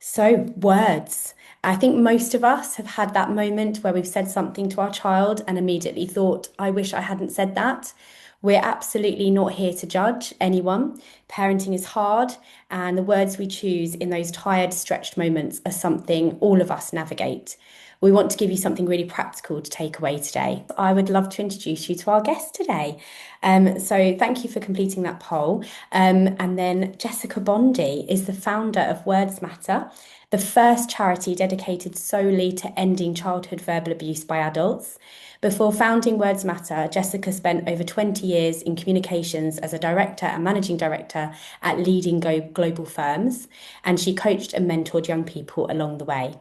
So, words. I think most of us have had that moment where we've said something to our child and immediately thought, I wish I hadn't said that. We're absolutely not here to judge anyone. Parenting is hard, and the words we choose in those tired, stretched moments are something all of us navigate. We want to give you something really practical to take away today. I would love to introduce you to our guest today. So, thank you for completing that poll. And then Jessica Bondy is the founder of Words Matter, the first charity dedicated solely to ending childhood verbal abuse by adults. Before founding Words Matter, Jessica spent over 20 years in communications as a director and managing director at leading global firms, and she coached and mentored young people along the way.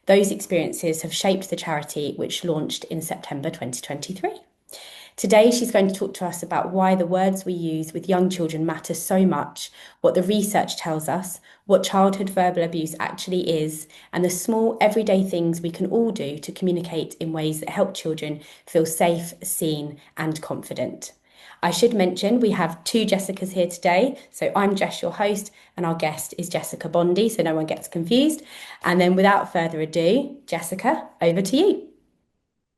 Those experiences have shaped the charity, which launched in September 2023. Today, she's going to talk to us about why the words we use with young children matter so much, what the research tells us, what childhood verbal abuse actually is, and the small everyday things we can all do to communicate in ways that help children feel safe, seen, and confident. I should mention we have two Jessicas here today. So I'm Jess, your host, and our guest is Jessica Bondy, so no one gets confused. And then without further ado, Jessica, over to you.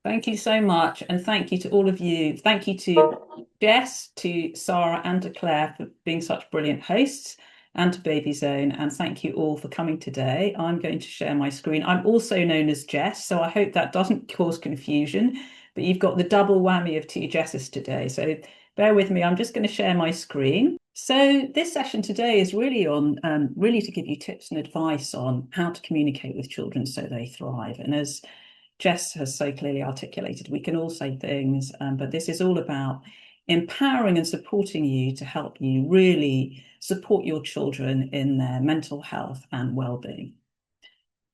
Thank you so much. And thank you to all of you. Thank you to Jess, to Sarah, and to Claire for being such brilliant hosts, and to Babyzone. And thank you all for coming today. I'm going to share my screen. I'm also known as Jess, so I hope that doesn't cause confusion. But you've got the double whammy of two Jesses today. So bear with me. I'm just going to share my screen. So this session today is really on really to give you tips and advice on how to communicate with children so they thrive. And as Jess has so clearly articulated, we can all say things, but this is all about empowering and supporting you to help you really support your children in their mental health and well-being.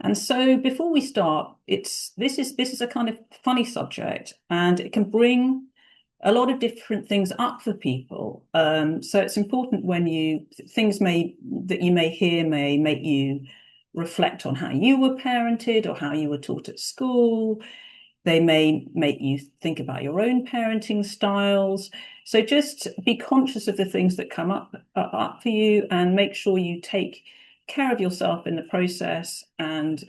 And so before we start, this is a kind of funny subject, and it can bring a lot of different things up for people. So it's important when you things may that you may hear may make you reflect on how you were parented or how you were taught at school. They may make you think about your own parenting styles. So just be conscious of the things that come up for you, and make sure you take care of yourself in the process. And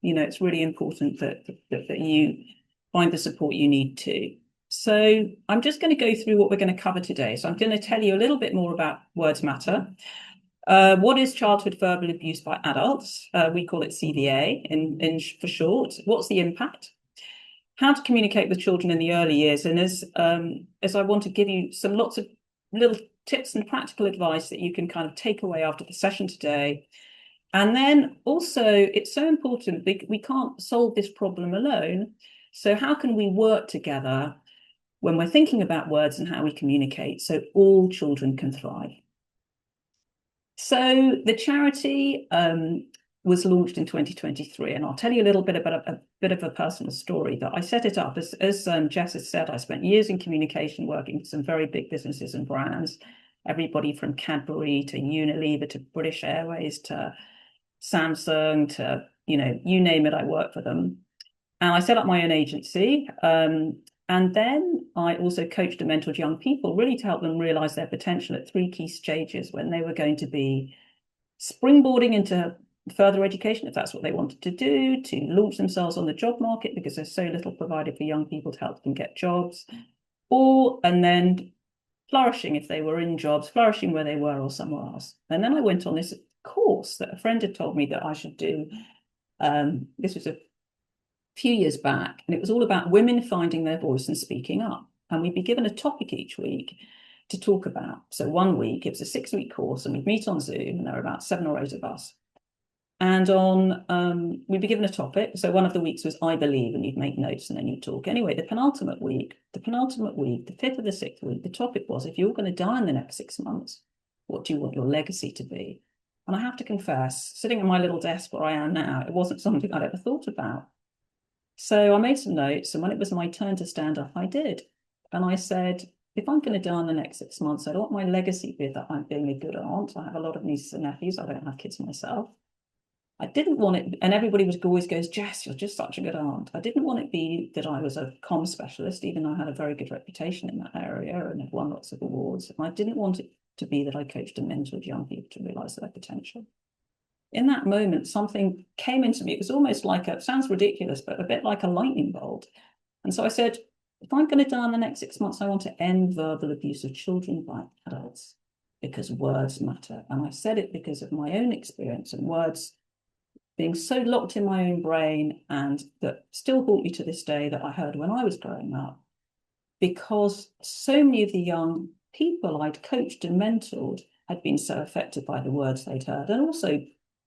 it's really important that you find the support you need to. So I'm just going to go through what we're going to cover today. So I'm going to tell you a little bit more about Words Matter. What is childhood verbal abuse by adults? We call it CVA for short. What's the impact? How to communicate with children in the early years. And as I want to give you lots of little tips and practical advice that you can kind of take away after the session today. And then also, it's so important, we can't solve this problem alone. So how can we work together when we're thinking about words and how we communicate so all children can thrive? So the charity was launched in 2023, and I'll tell you a little bit about a bit of a personal story. That I set it up as Jess has said. I spent years in communication, working for some very big businesses and brands, everybody from Cadbury to Unilever to British Airways to Samsung to you name it. I worked for them, and I set up my own agency. And then I also coached and mentored young people, really to help them realize their potential at three key stages when they were going to be springboarding into further education, if that's what they wanted to do, to launch themselves on the job market because there's so little provided for young people to help them get jobs, and then flourishing if they were in jobs, flourishing where they were or somewhere else. And then I went on this course that a friend had told me that I should do. This was a few years back, and it was all about women finding their voice and speaking up. And we'd be given a topic each week to talk about. So one week, it was a 6-week course, and we'd meet on Zoom, and there were about 7 or 8 of us. And we'd be given a topic. So one of the weeks was I believe, and you'd make notes and then you'd talk. Anyway, the penultimate week, the fifth or the sixth week, the topic was, if you're going to die in the next 6 months, what do you want your legacy to be? And I have to confess, sitting at my little desk where I am now, it wasn't something I'd ever thought about. So I made some notes, and when it was my turn to stand up, I did. And I said, if I'm going to die in the next 6 months, I don't want my legacy to be that I'm being a good aunt. I have a lot of nieces and nephews. I don't have kids myself. I didn't want it, and everybody always goes, Jess, you're just such a good aunt. I didn't want it to be that I was a comm specialist, even though I had a very good reputation in that area and had won lots of awards. And I didn't want it to be that I coached and mentored young people to realize their potential. in that moment, something came into me. It was almost like it sounds ridiculous, but a bit like a lightning bolt. And so I said, if I'm going to die in the next 6 months, I want to end verbal abuse of children by adults because words matter. And I said it because of my own experience and words being so locked in my own brain and that still haunt me to this day that I heard when I was growing up, because so many of the young people I'd coached and mentored had been so affected by the words they'd heard. And also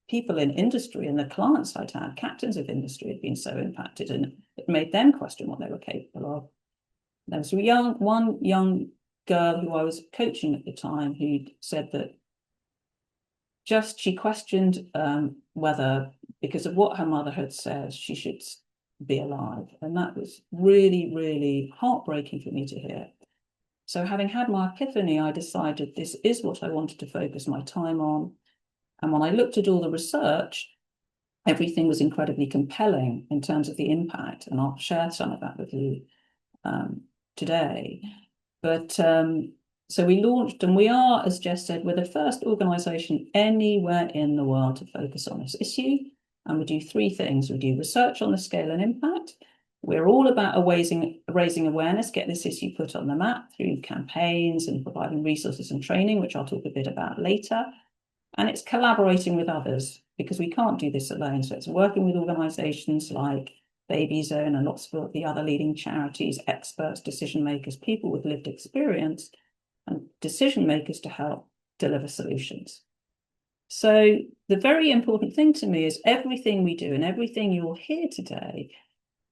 people in industry and the clients I'd had, captains of industry, had been so impacted, and it made them question what they were capable of. There was one young girl who I was coaching at the time who said that just she questioned whether, because of what her mother had said, she should be alive. And that was really, really heartbreaking for me to hear. So having had my epiphany, I decided this is what I wanted to focus my time on. And when I looked at all the research, everything was incredibly compelling in terms of the impact. And I'll share some of that with you today. But so we launched, and we are, as Jess said, we're the first organisation anywhere in the world to focus on this issue. And we do three things. We do research on the scale and impact. We're all about raising awareness, get this issue put on the map through campaigns and providing resources and training, which I'll talk a bit about later. And it's collaborating with others because we can't do this alone. So it's working with organisations like Babyzone and lots of the other leading charities, experts, decision makers, people with lived experience, and decision makers to help deliver solutions. So the very important thing to me is everything we do and everything you'll hear today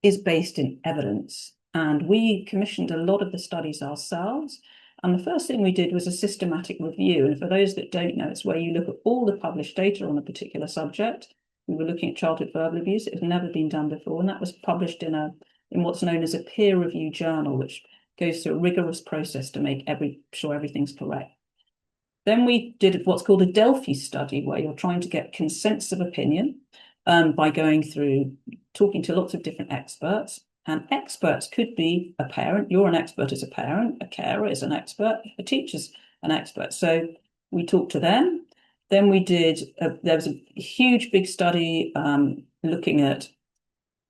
is based in evidence. And we commissioned a lot of the studies ourselves. And the first thing we did was a systematic review. And for those that don't know, it's where you look at all the published data on a particular subject. We were looking at childhood verbal abuse. It had never been done before. And that was published in what's known as a peer review journal, which goes through a rigorous process to make sure everything's correct. Then we did what's called a Delphi study, where you're trying to get consensus of opinion by going through talking to lots of different experts. And experts could be a parent. You're an expert as a parent. A carer is an expert. A teacher's an expert. So we talked to them. Then there was a huge, big study looking at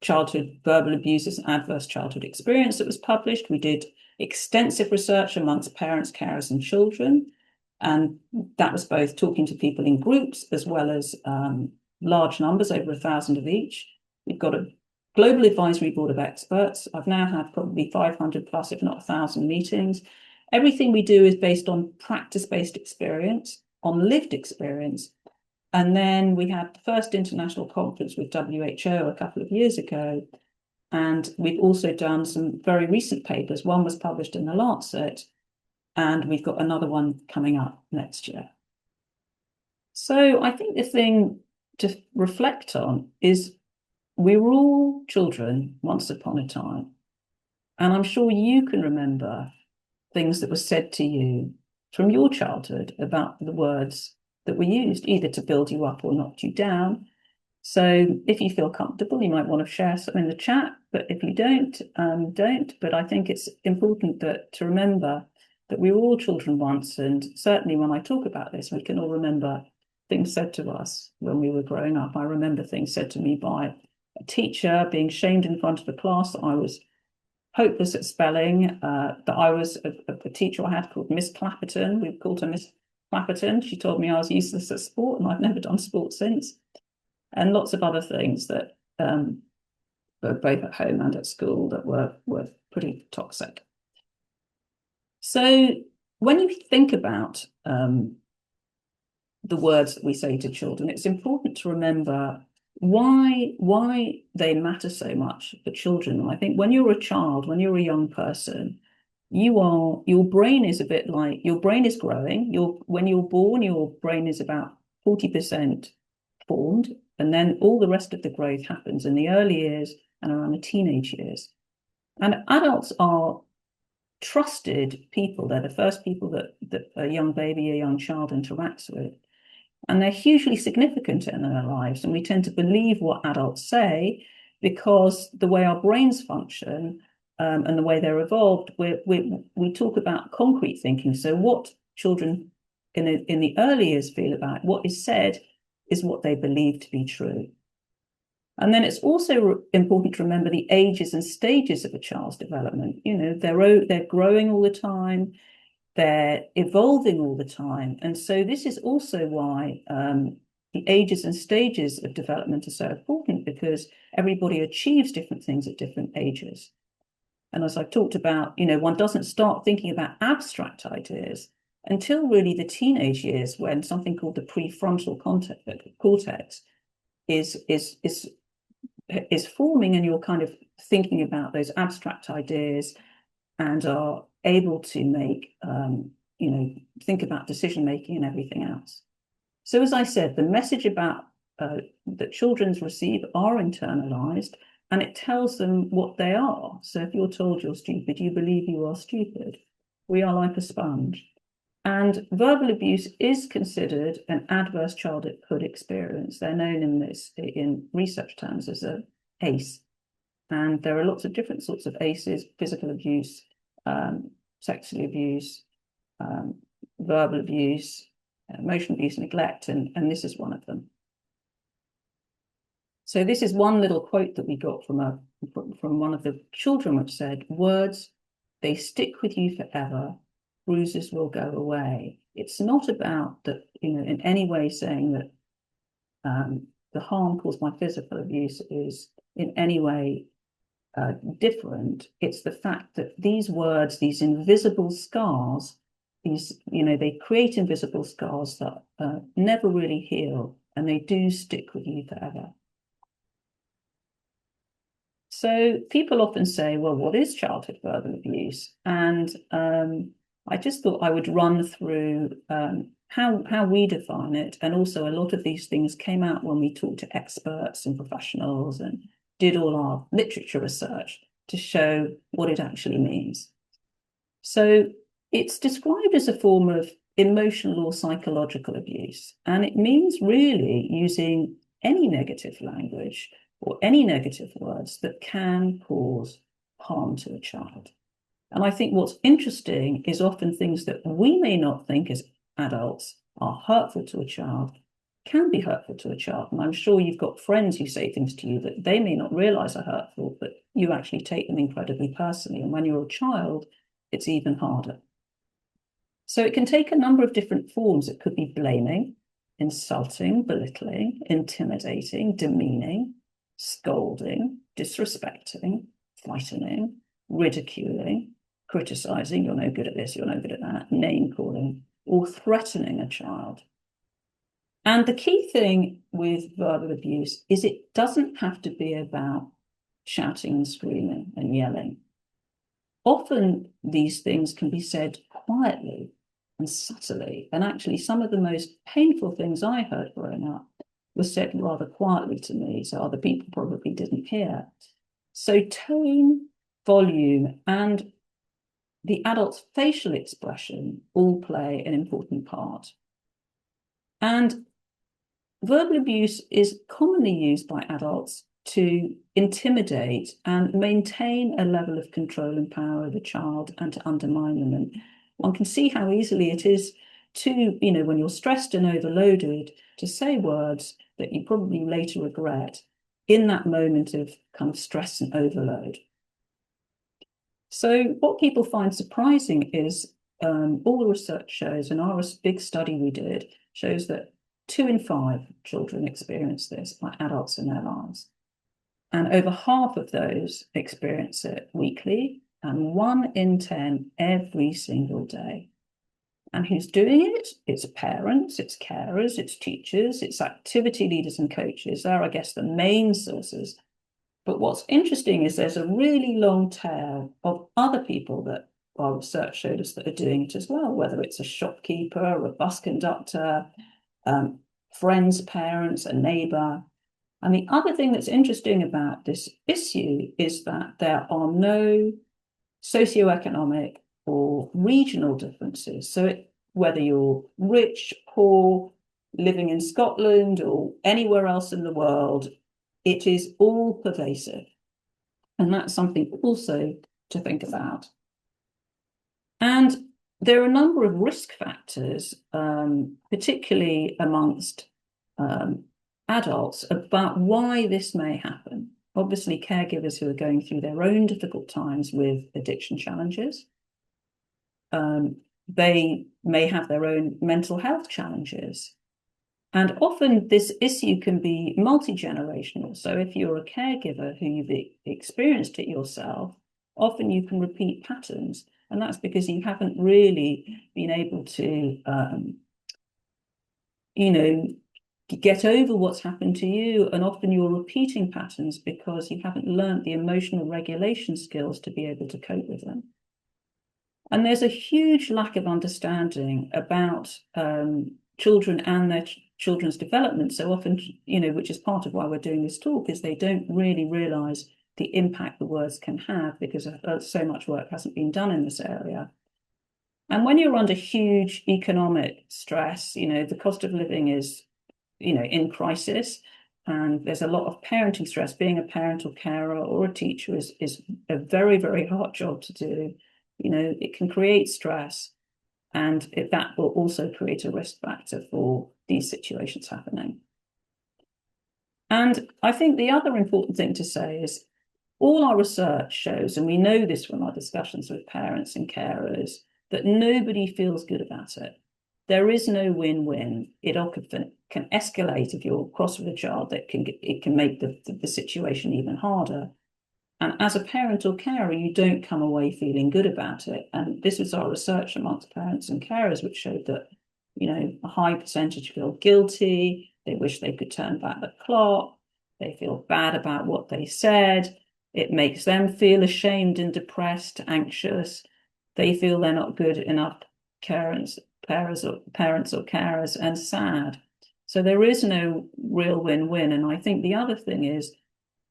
childhood verbal abuse as an adverse childhood experience that was published. We did extensive research amongst parents, carers, and children. And that was both talking to people in groups as well as large numbers, over 1,000 of each. We've got a global advisory board of experts. I've now had probably 500 plus, if not 1,000 meetings. Everything we do is based on practice-based experience, on lived experience. And then we had the first international conference with WHO a couple of years ago. And we've also done some very recent papers. One was published in the Lancet, and we've got another one coming up next year. So I think the thing to reflect on is we were all children once upon a time. And I'm sure you can remember things that were said to you from your childhood about the words that were used, either to build you up or knock you down. So if you feel comfortable, you might want to share some in the chat, but if you don't, don't. But I think it's important to remember that we were all children once, and certainly when I talk about this, we can all remember things said to us when we were growing up. I remember things said to me by a teacher, being shamed in front of the class that I was hopeless at spelling, that I was a teacher I had called Miss Clapperton. We called her Miss Clapperton. She told me I was useless at sport, and I've never done sport since. And lots of other things that were both at home and at school that were pretty toxic. So when you think about the words that we say to children, it's important to remember why they matter so much for children. And I think when you're a child, when you're a young person, your brain is a bit like your brain is growing. When you're born, your brain is about 40% formed, and then all the rest of the growth happens in the early years and around the teenage years. And adults are trusted people. They're the first people that a young baby, a young child interacts with. And they're hugely significant in their lives. And we tend to believe what adults say because the way our brains function and the way they're evolved, we talk about concrete thinking. So what children in the early years feel about what is said is what they believe to be true. And then it's also important to remember the ages and stages of a child's development. You know, they're growing all the time, they're evolving all the time. And so this is also why the ages and stages of development are so important, because everybody achieves different things at different ages. And as I've talked about, you know, one doesn't start thinking about abstract ideas until really the teenage years, when something called the prefrontal cortex is forming, and you're kind of thinking about those abstract ideas and are able to make, you know, think about decision making and everything else. So, as I said, the message about that children receive are internalized, and it tells them what they are. So, if you're told you're stupid, you believe you are stupid. We are like a sponge. And verbal abuse is considered an adverse childhood experience. They're known in research terms as a ACE. And there are lots of different sorts of ACEs: physical abuse, sexual abuse, um, verbal abuse, emotional abuse, neglect, and this is one of them. So this is one little quote that we got from one of the children, which said, "Words, they stick with you forever. Bruises will go away." It's not about that, you know, in any way saying that the harm caused by physical abuse is in any way different. It's the fact that these words, these invisible scars, you know, they create invisible scars that never really heal, and they do stick with you forever. So people often say, well, what is childhood verbal abuse? And I just thought I would run through how we define it. And also a lot of these things came out when we talked to experts and professionals and did all our literature research to show what it actually means. So it's described as a form of emotional or psychological abuse, and it means really using any negative language or any negative words that can cause harm to a child. And I think what's interesting is often things that we may not think as adults are hurtful to a child can be hurtful to a child. And I'm sure you've got friends who say things to you that they may not realize are hurtful, but you actually take them incredibly personally. And when you're a child, it's even harder. So it can take a number of different forms. It could be blaming, insulting, belittling, intimidating, demeaning, scolding, disrespecting, frightening, ridiculing, criticizing, you're no good at this, you're no good at that, name calling, or threatening a child. And the key thing with verbal abuse is it doesn't have to be about shouting and screaming and yelling. Often these things can be said quietly and subtly. And actually, some of the most painful things I heard growing up were said rather quietly to me, so other people probably didn't hear. So tone, volume, and the adult's facial expression all play an important part. And verbal abuse is commonly used by adults to intimidate and maintain a level of control and power of a child and to undermine them. And one can see how easily it is to, you know, when you're stressed and overloaded, to say words that you probably later regret in that moment of kind of stress and overload. So what people find surprising is all the research shows, and our big study we did shows that 2 in 5 children experience this, like adults in their lives. And over half of those experience it weekly, and 1 in 10 every single day. And who's doing it? It's parents, it's carers, it's teachers, it's activity leaders and coaches. They're, I guess, the main sources. But what's interesting is there's a really long tail of other people that our research showed us that are doing it as well, whether it's a shopkeeper or a bus conductor, friends, parents, a neighbour. And the other thing that's interesting about this issue is that there are no socioeconomic or regional differences. So whether you're rich, poor, living in Scotland or anywhere else in the world, it is all pervasive. And that's something also to think about. And there are a number of risk factors, particularly amongst um, adults about why this may happen. Obviously, caregivers who are going through their own difficult times with addiction challenges. They may have their own mental health challenges. And often this issue can be multi-generational. So if you're a caregiver who you've experienced it yourself, often you can repeat patterns. And that's because you haven't really been able to, you know, get over what's happened to you. And often you're repeating patterns because you haven't learned the emotional regulation skills to be able to cope with them. And there's a huge lack of understanding about children and their children's development. So often, which is part of why we're doing this talk, is they don't really realize the impact the words can have because so much work hasn't been done in this area. And when you're under huge economic stress, the cost of living is, in crisis. And there's a lot of parenting stress. Being a parent or carer or a teacher is a very, very hard job to do. It can create stress, and that will also create a risk factor for these situations happening. And I think the other important thing to say is all our research shows, and we know this from our discussions with parents and carers, that nobody feels good about it. There is no win-win. It often can escalate if you're cross with a child. It can make the situation even harder. And as a parent or carer, you don't come away feeling good about it. And this was our research amongst parents and carers, which showed that, a high percentage feel guilty. They wish they could turn back the clock. They feel bad about what they said. It makes them feel ashamed and depressed, anxious. They feel they're not good enough parents or carers, and sad. So there is no real win-win. And I think the other thing is,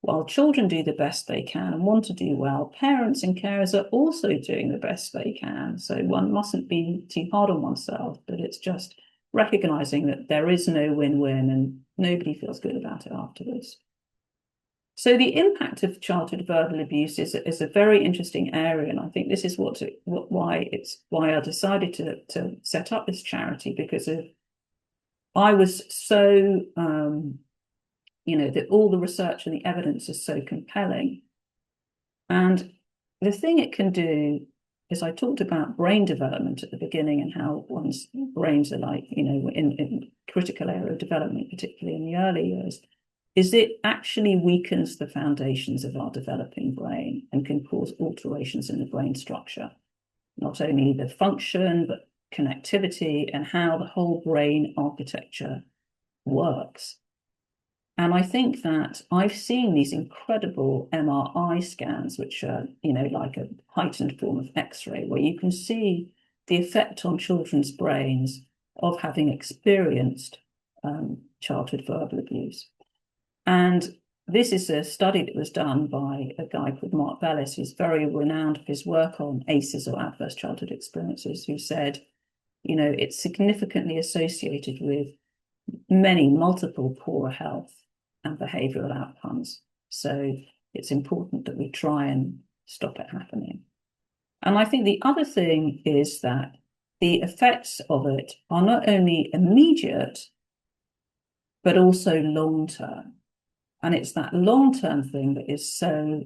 while children do the best they can and want to do well, parents and carers are also doing the best they can. So one mustn't be too hard on oneself, but it's just recognizing that there is no win-win and nobody feels good about it afterwards. So the impact of childhood verbal abuse is a very interesting area, and I think this is why I decided to set up this charity, because I was so that all the research and the evidence is so compelling. And the thing it can do is, I talked about brain development at the beginning and how one's brains are like, in critical area of development, particularly in the early years, is it actually weakens the foundations of our developing brain and can cause alterations in the brain structure, not only the function, but connectivity and how the whole brain architecture works. And I think that I've seen these incredible MRI scans, which are, like a heightened form of X-ray, where you can see the effect on children's brains of having experienced childhood verbal abuse. And this is a study that was done by a guy called Mark Bellis, who's very renowned for his work on ACEs, or adverse childhood experiences, who said, it's significantly associated with multiple poorer health and behavioral outcomes. So it's important that we try and stop it happening. And I think the other thing is that the effects of it are not only immediate, but also long-term. And it's that long-term thing that is so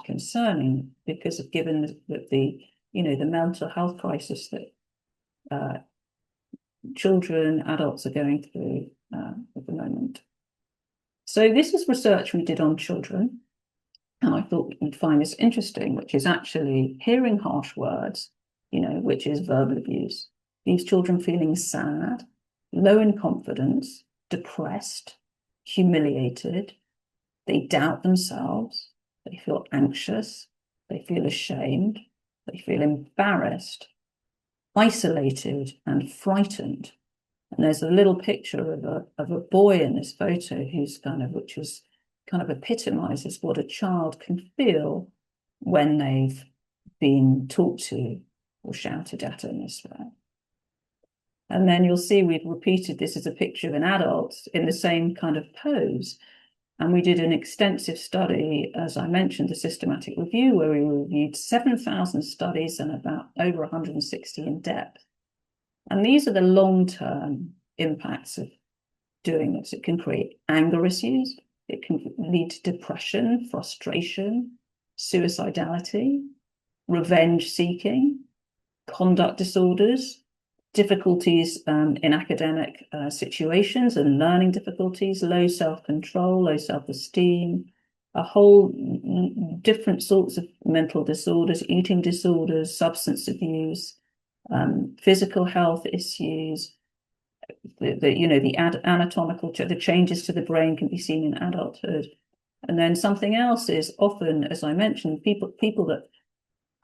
concerning, because of given the mental health crisis that children, adults are going through at the moment. So this is research we did on children, and I thought you'd find this interesting, which is actually hearing harsh words, which is verbal abuse. These children feeling sad, low in confidence, depressed, humiliated. They doubt themselves. They feel anxious. They feel ashamed. They feel embarrassed, isolated, and frightened. And there's a little picture of a boy in this photo which epitomizes what a child can feel when they've been talked to or shouted at in this way. And then you'll see we've repeated this as a picture of an adult in the same kind of pose. And we did an extensive study, as I mentioned, a systematic review, where we reviewed 7,000 studies and about over 160 in depth. And these are the long-term impacts of doing this. It can create anger issues. It can lead to depression, frustration, suicidality, revenge seeking, conduct disorders, difficulties in academic situations and learning difficulties, low self-control, low self-esteem, a whole different sorts of mental disorders, eating disorders, substance abuse, physical health issues. The anatomical the changes to the brain can be seen in adulthood. And then something else is often, as I mentioned, people that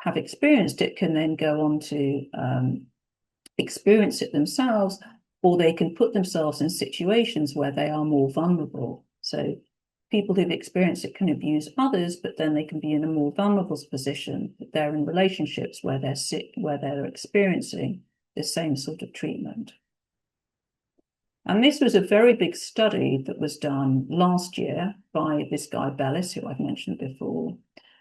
have experienced it can then go on to experience it themselves, or they can put themselves in situations where they are more vulnerable. So people who've experienced it can abuse others, but then they can be in a more vulnerable position. They're in relationships where they're sick, where they're experiencing the same sort of treatment. And this was a very big study that was done last year by this guy Bellis, who I've mentioned before.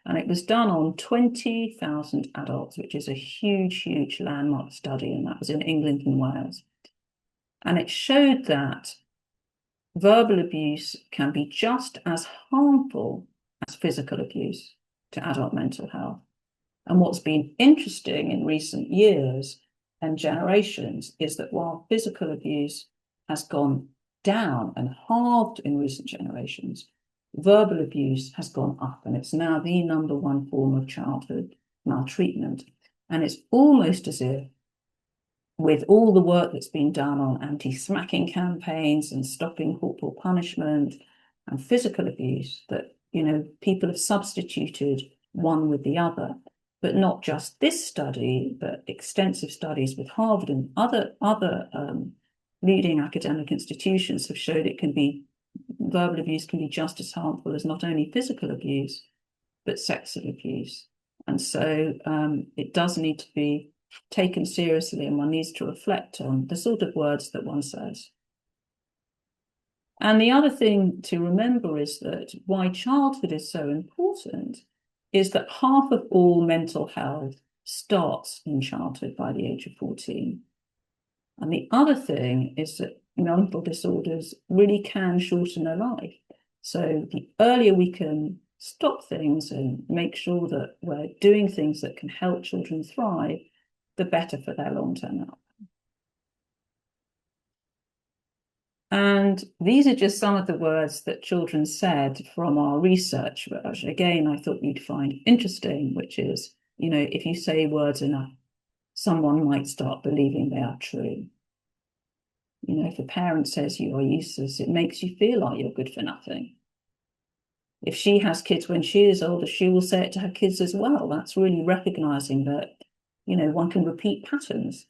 And it was done on 20,000 adults, which is a huge, huge landmark study. And that was in England and Wales. And it showed that verbal abuse can be just as harmful as physical abuse to adult mental health. And what's been interesting in recent years and generations is that while physical abuse has gone down and halved in recent generations, verbal abuse has gone up, and it's now the #1 form of childhood maltreatment. And it's almost as if, with all the work that's been done on anti-smacking campaigns and stopping corporal punishment and physical abuse, that people have substituted one with the other. But not just this study, but extensive studies with Harvard and other leading academic institutions have showed verbal abuse can be just as harmful as not only physical abuse, but sexual abuse. And so it does need to be taken seriously, and one needs to reflect on the sort of words that one says. And the other thing to remember is that why childhood is so important is that half of all mental health starts in childhood by the age of 14. And the other thing is that mental disorders really can shorten a life. So the earlier we can stop things and make sure that we're doing things that can help children thrive, the better for their long-term health. And these are just some of the words that children said from our research, which again, I thought you'd find interesting, which is, if you say words enough, someone might start believing they are true. If a parent says you are useless, it makes you feel like you're good for nothing. If she has kids when she is older, she will say it to her kids as well. That's really recognizing that, one can repeat patterns.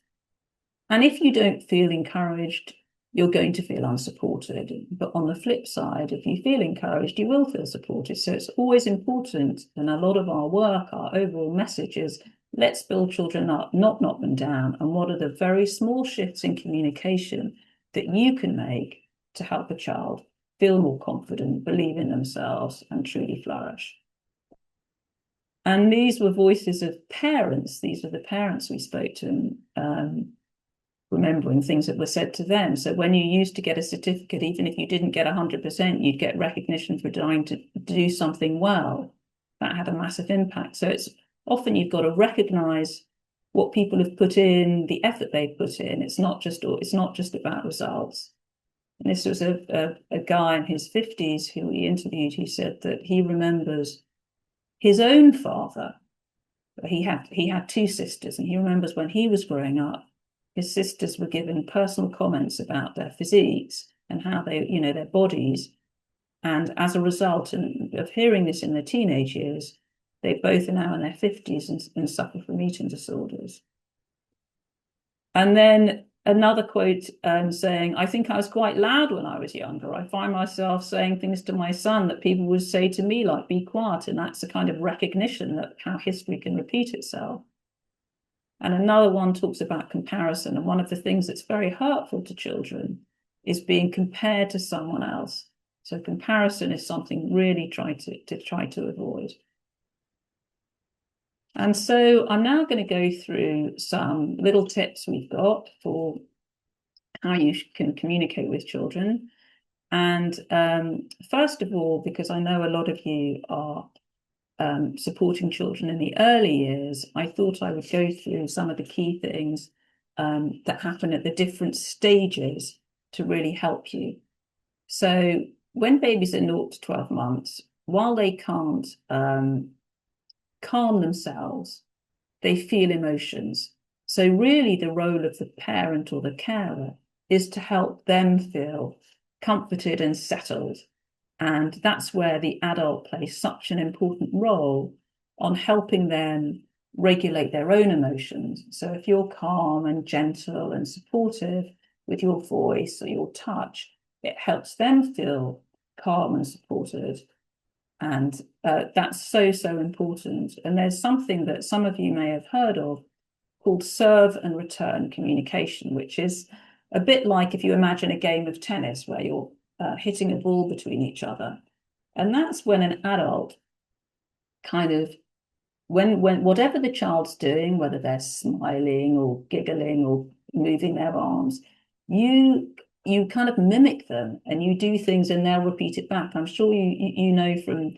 And if you don't feel encouraged, you're going to feel unsupported. But on the flip side, if you feel encouraged, you will feel supported. So it's always important. And a lot of our work, our overall message is, let's build children up, not knock them down. And what are the very small shifts in communication that you can make to help a child feel more confident, believe in themselves, and truly flourish? And these were voices of parents. These were the parents we spoke to, remembering things that were said to them. So when you used to get a certificate, even if you didn't get 100%, you'd get recognition for trying to do something well. That had a massive impact. So it's often you've got to recognize what people have put in, the effort they've put in. It's not just about results. And this was a guy in his 50s who we interviewed. He said that he remembers his own father. He had two sisters, and he remembers when he was growing up, his sisters were given personal comments about their physiques and how their bodies. And as a result of hearing this in their teenage years, they both are now in their 50s and suffer from eating disorders. And then another quote saying, I think I was quite loud when I was younger. I find myself saying things to my son that people would say to me, like, be quiet. And that's a kind of recognition that how history can repeat itself. And another one talks about comparison. And one of the things that's very hurtful to children is being compared to someone else. So comparison is something really try to avoid. And so I'm now going to go through some little tips we've got for how you can communicate with children. And first of all, because I know a lot of you are supporting children in the early years, I thought I would go through some of the key things that happen at the different stages to really help you. So when babies are 0 to 12 months, while they can't calm themselves, they feel emotions. So really the role of the parent or the carer is to help them feel comforted and settled. And that's where the adult plays such an important role on helping them regulate their own emotions. So if you're calm and gentle and supportive with your voice or your touch, it helps them feel calm and supported. And that's so, so important. And there's something that some of you may have heard of called serve and return communication, which is a bit like if you imagine a game of tennis where you're hitting a ball between each other. And that's when an adult kind of, when whatever the child's doing, whether they're smiling or giggling or moving their arms, you you kind of mimic them and you do things and they'll repeat it back. I'm sure you know from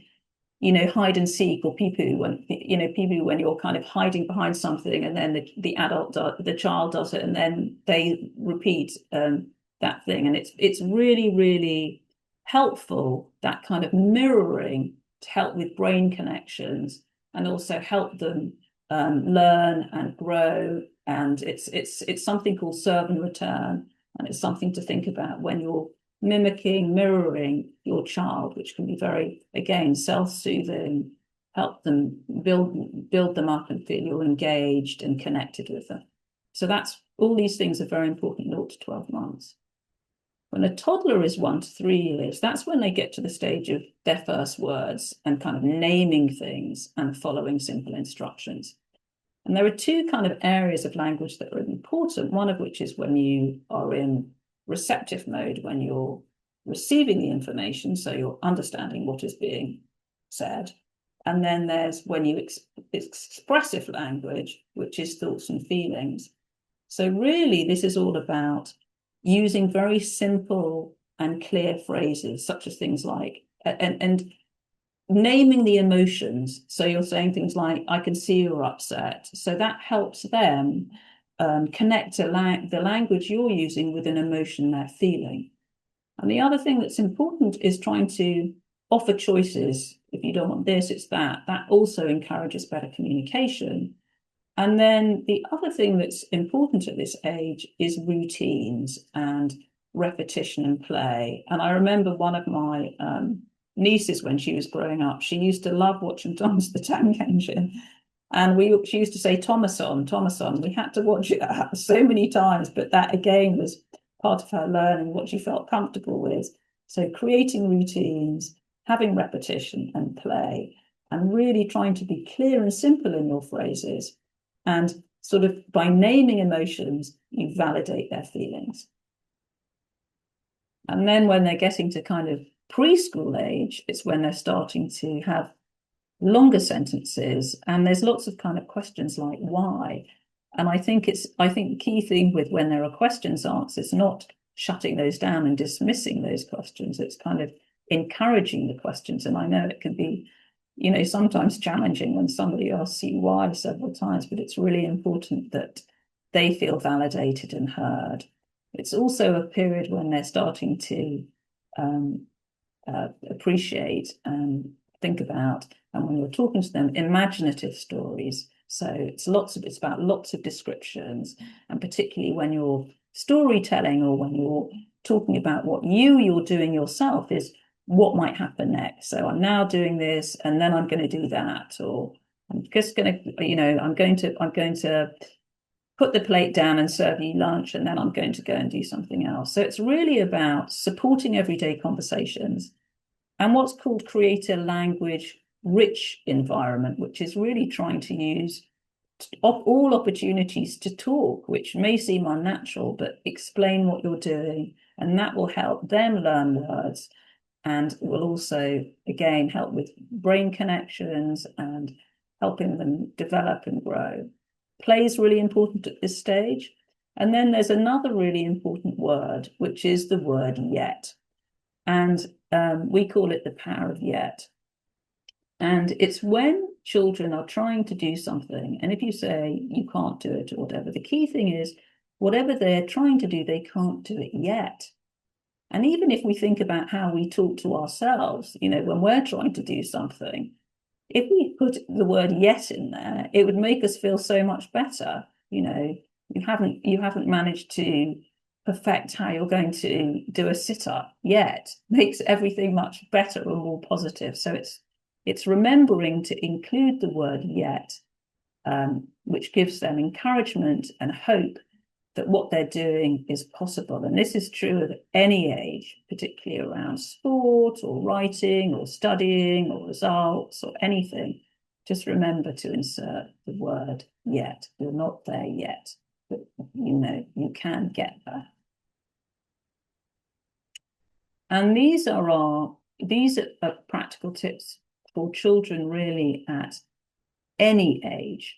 hide and seek or peepoo when peepoo when you're kind of hiding behind something and then the child does it and then they repeat that thing and it's really really helpful that kind of mirroring to help with brain connections and also help them learn and grow and it's something called serve and return and it's something to think about when you're mimicking, mirroring your child, which can be very, again, self-soothing, help them build them up and feel you're engaged and connected with them. So that's all these things are very important 0 to 12 months. When a toddler is 1 to 3 years, that's when they get to the stage of their first words and kind of naming things and following simple instructions. And there are two kind of areas of language that are important, one of which is when you are in receptive mode, when you're receiving the information, so you're understanding what is being said. And then there's when you expressive language, which is thoughts and feelings. So really, this is all about using very simple and clear phrases, such as things like, and naming the emotions. So you're saying things like, I can see you're upset. So that helps them connect to the language you're using with an emotion they're feeling. And the other thing that's important is trying to offer choices. If you don't want this, it's that. That also encourages better communication. And then the other thing that's important at this age is routines and repetition and play. And I remember one of my nieces when she was growing up, she used to love watching Thomas the Tank Engine. And she used to say, Thomas on, Thomas on. We had to watch it so many times, but that again was part of her learning what she felt comfortable with. So creating routines, having repetition and play, and really trying to be clear and simple in your phrases and sort of by naming emotions, you validate their feelings. And then when they're getting to kind of preschool age, it's when they're starting to have longer sentences. And there's lots of kind of questions like why. And I think the key thing with when there are questions asked is not shutting those down and dismissing those questions. It's kind of encouraging the questions. And I know it can be sometimes challenging when somebody asks you why several times, but it's really important that they feel validated and heard. It's also a period when they're starting to appreciate and think about, and when you're talking to them, imaginative stories. So it's about lots of descriptions, and particularly when you're storytelling or when you're talking about what you're doing yourself is what might happen next. So I'm now doing this and then I'm going to do that, or I'm just going to, I'm going to put the plate down and serve you lunch and then I'm going to go and do something else. So it's really about supporting everyday conversations and what's called create a language rich environment, which is really trying to use all opportunities to talk, which may seem unnatural, but explain what you're doing. And that will help them learn words and will also, again, help with brain connections and helping them develop and grow. Play is really important at this stage. And then there's another really important word, which is the word yet. And we call it the power of yet. And it's when children are trying to do something, and if you say you can't do it or whatever, the key thing is whatever they're trying to do, they can't do it yet. And even if we think about how we talk to ourselves, when we're trying to do something, if we put the word yet in there, it would make us feel so much better. You haven't managed to perfect how you're going to do a sit-up yet. Makes everything much better and more positive. So it's remembering to include the word yet, which gives them encouragement and hope that what they're doing is possible. And this is true at any age, particularly around sport or writing or studying or results or anything. Just remember to insert the word yet. You're not there yet, but you can get there. And these are practical tips for children really at any age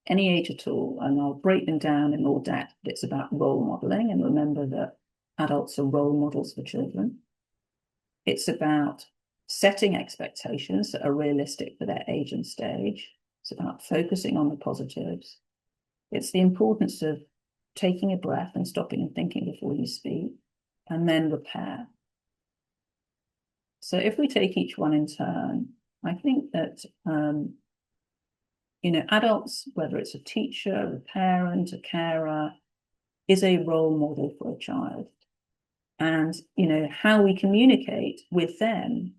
at all, and I'll break them down in more depth. It's about role modeling, and remember that adults are role models for children. It's about setting expectations that are realistic for their age and stage. It's about focusing on the positives. It's the importance of taking a breath and stopping and thinking before you speak, and then repair. So if we take each one in turn, I think that adults, whether it's a teacher, a parent, a carer, is a role model for a child. And, how we communicate with them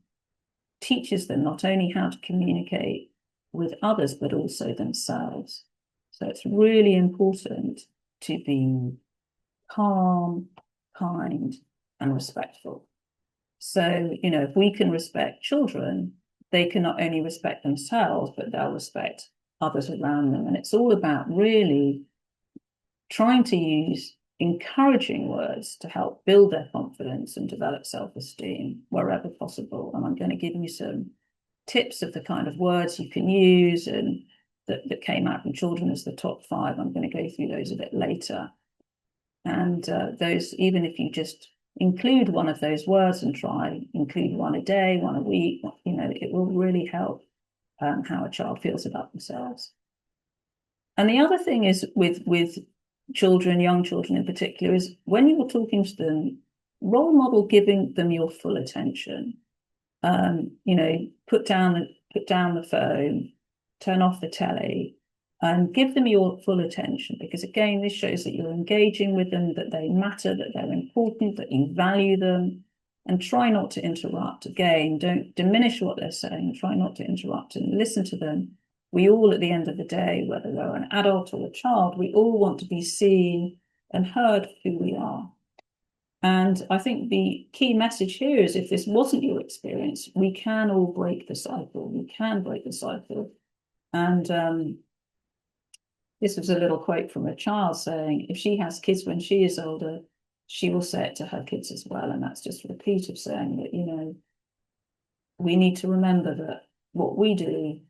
teaches them not only how to communicate with others, but also themselves. So it's really important to be calm, kind, and respectful. So, if we can respect children, they can not only respect themselves, but they'll respect others around them. And it's all about really trying to use encouraging words to help build their confidence and develop self-esteem wherever possible. And I'm going to give you some tips of the kind of words you can use and that came out from children as the top 5. I'm going to go through those a bit later. And those, even if you just include one of those words and try include one a day, one a week, it will really help how a child feels about themselves. And the other thing is with children, young children in particular, is when you're talking to them, role model giving them your full attention. Put down the phone, turn off the telly, and give them your full attention, because again, this shows that you're engaging with them, that they matter, that they're important, that you value them, and try not to interrupt. Again, don't diminish what they're saying, try not to interrupt and listen to them. We all, at the end of the day, whether they're an adult or a child, we all want to be seen and heard for who we are. And I think the key message here is, if this wasn't your experience, we can all break the cycle. We can break the cycle. And this was a little quote from a child saying, if she has kids when she is older, she will say it to her kids as well. And that's just a repeat of saying that, we need to remember that what we do,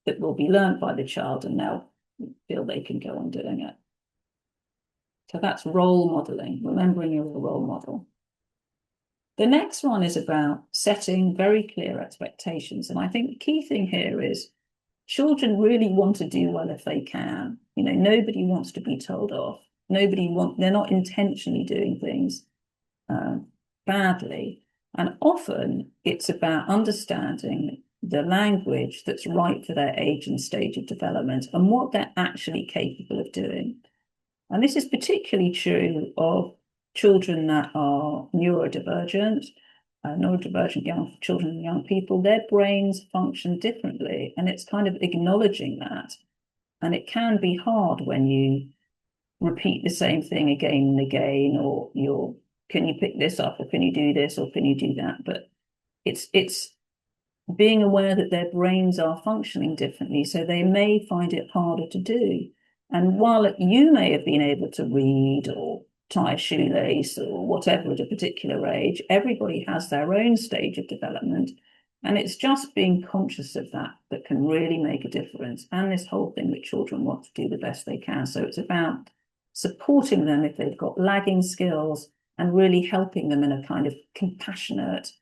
that will be learned by the child, and they'll feel they can go on doing it. So that's role modeling, remembering you're a role model. The next one is about setting very clear expectations. And I think the key thing here is children really want to do well if they can. Nobody wants to be told off. They're not intentionally doing things badly. And often it's about understanding the language that's right for their age and stage of development and what they're actually capable of doing. And this is particularly true of children that are neurodivergent young children and young people. Their brains function differently, and it's kind of acknowledging that. And it can be hard when you repeat the same thing again and again, or can you pick this up, or can you do this, or can you do that? But it's being aware that their brains are functioning differently, so they may find it harder to do. And while you may have been able to read or tie a shoelace or whatever at a particular age, everybody has their own stage of development. And it's just being conscious of that that can really make a difference. And this whole thing that children want to do the best they can. So it's about supporting them if they've got lagging skills and really helping them in a kind of compassionate,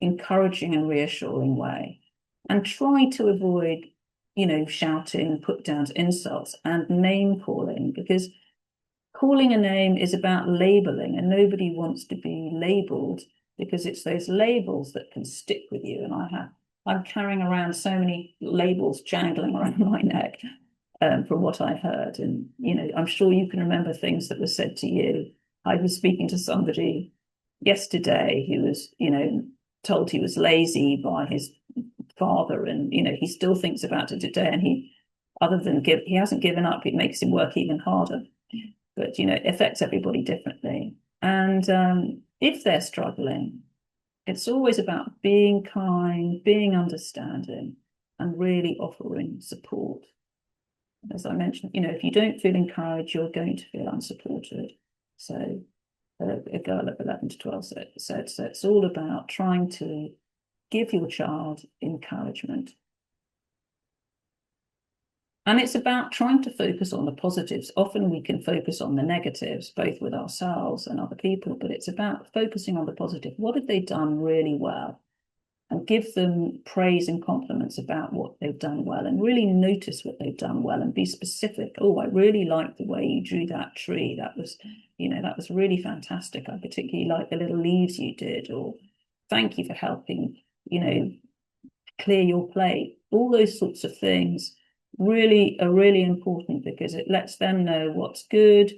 encouraging and reassuring way. And try to avoid, shouting, put downs, insults, and name calling, because calling a name is about labeling, and nobody wants to be labeled, because it's those labels that can stick with you. And I'm carrying around so many labels jangling around my neck, from what I heard. And, I'm sure you can remember things that were said to you. I was speaking to somebody yesterday who was, told he was lazy by his father, and, he still thinks about it today. And he hasn't given up. It makes him work even harder. But, it affects everybody differently. And if they're struggling, it's always about being kind, being understanding, and really offering support. As I mentioned, if you don't feel encouraged, you're going to feel unsupported. So a girl of 11 to 12 said, so it's all about trying to give your child encouragement. And it's about trying to focus on the positives. Often we can focus on the negatives, both with ourselves and other people, but it's about focusing on the positive. What have they done really well? And give them praise and compliments about what they've done well, and really notice what they've done well and be specific. Oh, I really like the way you drew that tree. That was really fantastic. I particularly like the little leaves you did, or thank you for helping, clear your plate. All those sorts of things really are really important, because it lets them know what's good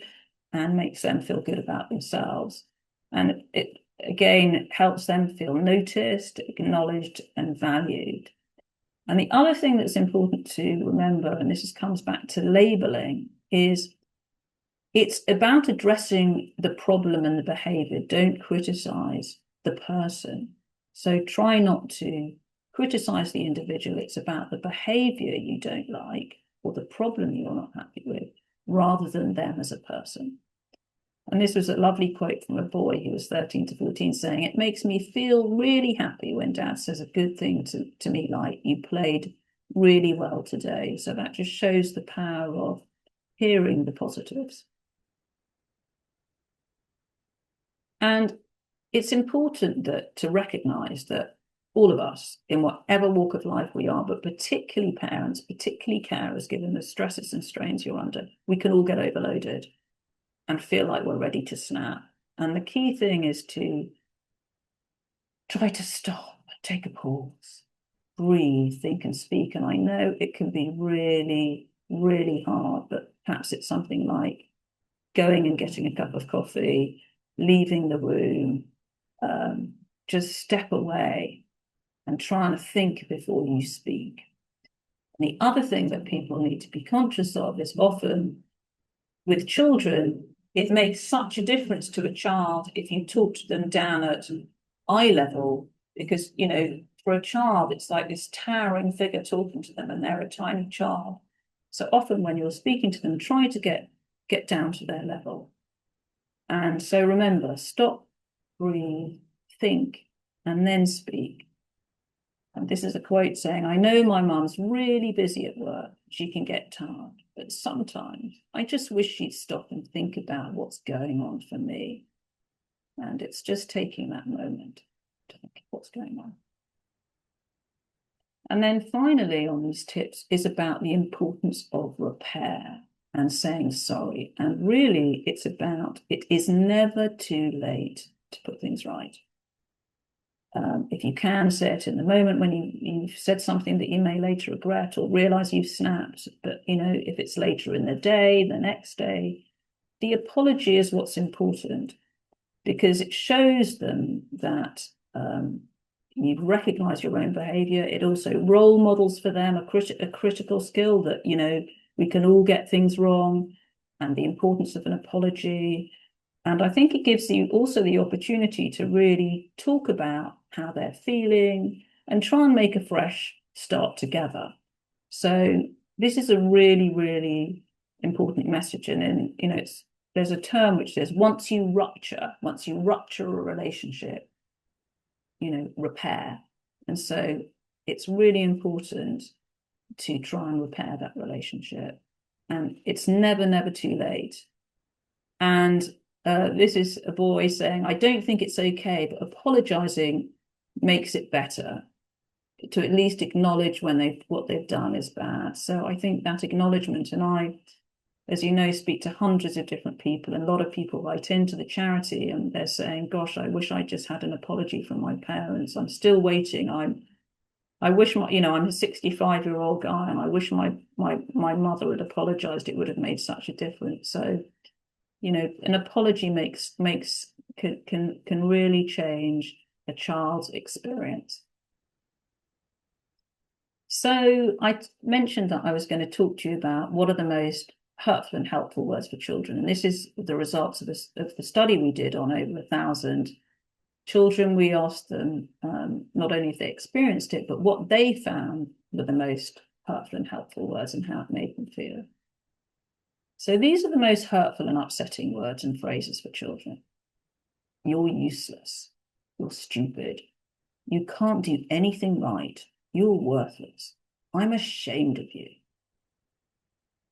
and makes them feel good about themselves. And it again helps them feel noticed, acknowledged, and valued. And the other thing that's important to remember, and comes back to labeling, is it's about addressing the problem and the behavior. Don't criticize the person. So try not to criticize the individual. It's about the behavior you don't like, or the problem you're not happy with, rather than them as a person. And this was a lovely quote from a boy who was 13 to 14, saying, "It makes me feel really happy when dad says a good thing to me, like, you played really well today." So that just shows the power of hearing the positives. And it's important to recognize that all of us, in whatever walk of life we are, but particularly parents, particularly carers, given the stresses and strains you're under, we can all get overloaded and feel like we're ready to snap. And the key thing is to try to stop, take a pause, breathe, think, and speak. And I know it can be really, really hard, but perhaps it's something like going and getting a cup of coffee, leaving the room, just step away and trying to think before you speak. And the other thing that people need to be conscious of is, often with children, it makes such a difference to a child if you talk to them down at eye level, because, for a child, it's like this towering figure talking to them, and they're a tiny child. So often when you're speaking to them, try to get down to their level. And so remember, stop, breathe, think, and then speak. And this is a quote saying, "I know my mum's really busy at work. She can get tired, but sometimes I just wish she'd stop and think about what's going on for me." And it's just taking that moment to think what's going on. And then finally, on these tips, is about the importance of repair and saying sorry. And really, it's about, it is never too late to put things right. If you can, say it in the moment when you've said something that you may later regret or realize you've snapped. But, if it's later in the day, the next day, the apology is what's important, because it shows them that you've recognized your own behavior. It also role models for them a critical skill that, we can all get things wrong, and the importance of an apology. And I think it gives you also the opportunity to really talk about how they're feeling and try and make a fresh start together. So this is a really, really important message. And there's a term which says, once you rupture a relationship, repair. And so it's really important to try and repair that relationship. And it's never, never too late. And This is a boy saying, I don't think it's okay, but apologizing makes it better, to at least acknowledge when what they've done is bad. So I think that acknowledgement, and I, as you know, speak to hundreds of different people, and a lot of people write into the charity and they're saying, gosh, I wish I just had an apology from my parents. I'm still waiting. I wish I'm a 65-year-old guy, and I wish my mother had apologized. It would have made such a difference. So, an apology can really change a child's experience. So I mentioned that I was going to talk to you about what are the most hurtful and helpful words for children. And this is the results of the study we did on over 1,000 children. We asked them not only if they experienced it, but what they found were the most hurtful and helpful words and how it made them feel. So these are the most hurtful and upsetting words and phrases for children. You're useless. You're stupid. You can't do anything right. You're worthless. I'm ashamed of you.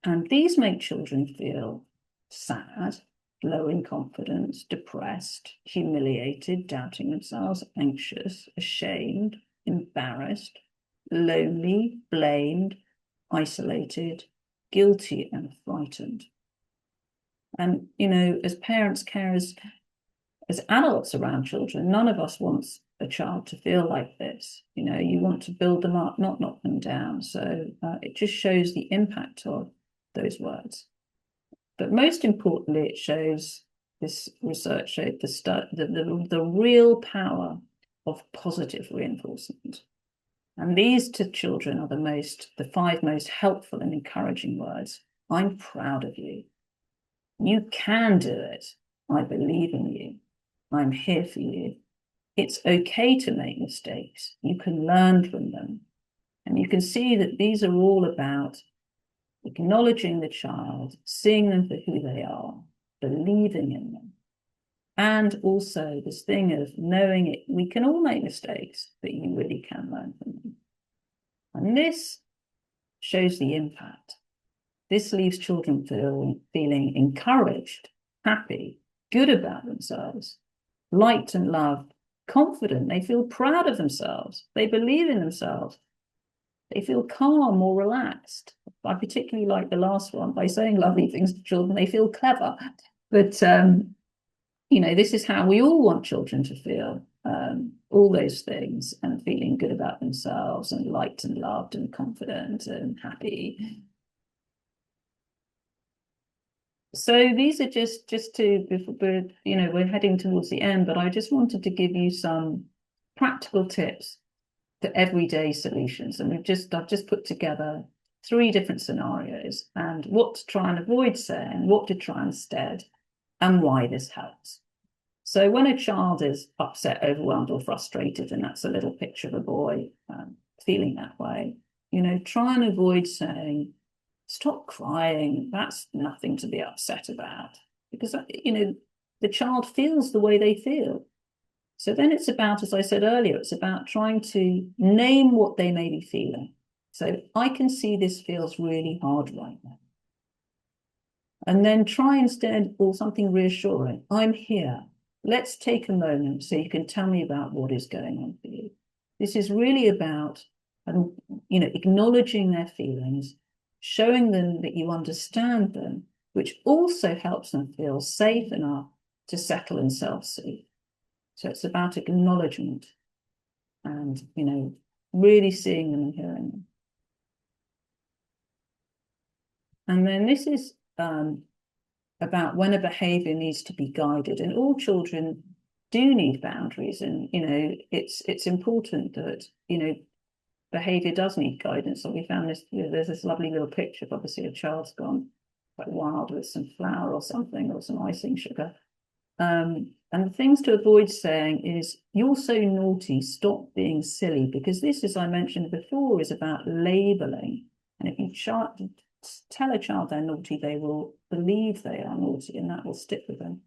And these make children feel sad, low in confidence, depressed, humiliated, doubting themselves, anxious, ashamed, embarrassed, lonely, blamed, isolated, guilty, and frightened. And, as parents, carers, as adults around children, none of us wants a child to feel like this. You want to build them up, not knock them down. So it just shows the impact of those words. But most importantly, it shows, this research showed the real power of positive reinforcement. And these to children are the 5 most helpful and encouraging words. I'm proud of you. You can do it. I believe in you. I'm here for you. It's okay to make mistakes. You can learn from them. And you can see that these are all about acknowledging the child, seeing them for who they are, believing in them. And also this thing of knowing it, we can all make mistakes, but you really can learn from them. And this shows the impact. This leaves children feeling encouraged, happy, good about themselves, liked and loved, confident. They feel proud of themselves. They believe in themselves. They feel calm or relaxed. I particularly like the last one. By saying lovely things to children, they feel clever. But, this is how we all want children to feel, all those things, and feeling good about themselves and liked and loved and confident and happy. So these are just to, we're heading towards the end, but I just wanted to give you some practical tips for everyday solutions. And I've just put together 3 different scenarios and what to try and avoid saying, what to try instead, and why this helps. So when a child is upset, overwhelmed, or frustrated, and that's a little picture of a boy feeling that way, try and avoid saying, stop crying, that's nothing to be upset about. Because, the child feels the way they feel. So then it's about, as I said earlier, it's about trying to name what they may be feeling. So I can see this feels really hard right now. And then try instead, or something reassuring, I'm here. Let's take a moment so you can tell me about what is going on for you. This is really about, acknowledging their feelings, showing them that you understand them, which also helps them feel safe enough to settle and self-soothe. So it's about acknowledgement and, really seeing them and hearing them. And then this is about when a behavior needs to be guided. And all children do need boundaries. And, it's important that, behavior does need guidance. So we found this, there's this lovely little picture of obviously a child's gone quite wild with some flour or something or some icing sugar. And the things to avoid saying is, you're so naughty, stop being silly, because this, as I mentioned before, is about labeling. And if you tell a child they're naughty, they will believe they are naughty, and that will stick with them.